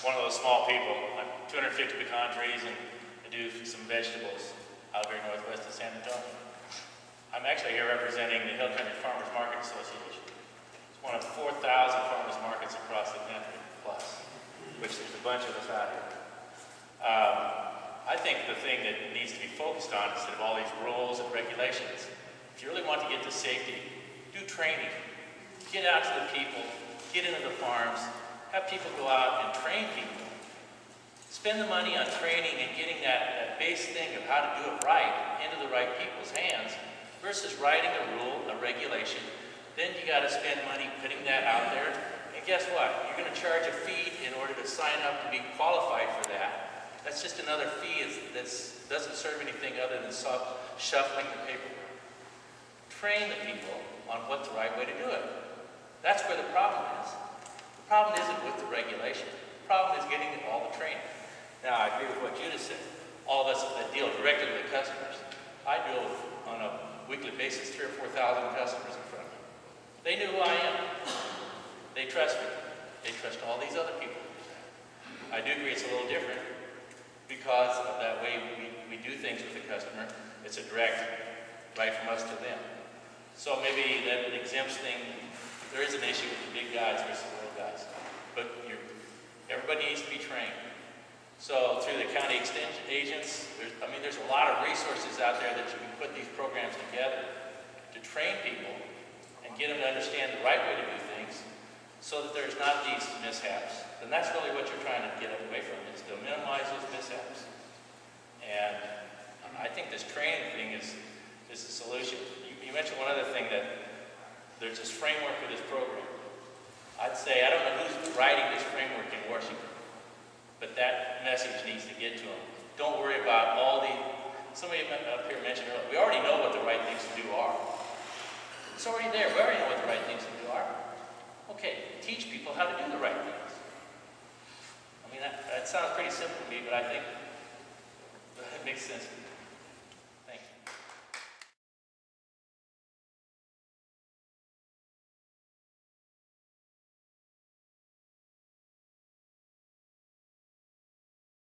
one of those small people. I'm 250 pecan trees and I do some vegetables out very northwest of San Antonio. I'm actually here representing the Hill Country Farmers Market Association. It's one of 4,000 farmers markets across the country, plus, which there's a bunch of us out here. I think the thing that needs to be focused on instead of all these rules and regulations, if you really want to get to safety, do training. Get out to the people, get into the farms, have people go out and train people. Spend the money on training and getting that base thing of how to do it right into the right people's hands versus writing a rule, a regulation. Then you got to spend money putting that out there. And guess what? You're going to charge a fee in order to sign up to be qualified for that. That's just another fee that doesn't serve anything other than shuffling the paperwork. Train the people on what the right way to do it. That's where the problem is. The problem isn't with the regulation. The problem is getting all the training. Now, I agree with what Judith said. All of us that deal directly with the customers. I deal with, on a weekly basis, 3,000 or 4,000 customers in front of me. They knew who I am. They trust me. They trust all these other people. I do agree it's a little different because of that way we do things with the customer. It's a direct right from us to them. So maybe that exempts thing. There is an issue with the big guys versus the little guys. But everybody needs to be trained. So through the county extension agents, there's a lot of resources out there that you can put these programs together to train people and get them to understand the right way to do things so that there's not these mishaps. And that's really what you're trying to get away from, is to minimize those mishaps. And I think this training thing is the solution. You mentioned one other thing, that there's this framework for this program. I'd say, I don't know who's writing this framework in Washington, but that message needs to get to them. Don't worry about all the, somebody up here mentioned earlier, we already know what the right things to do are. It's already there, we already know what the right things to do are. Okay, teach people how to do the right things. I mean, that sounds pretty simple to me, but I think it makes sense.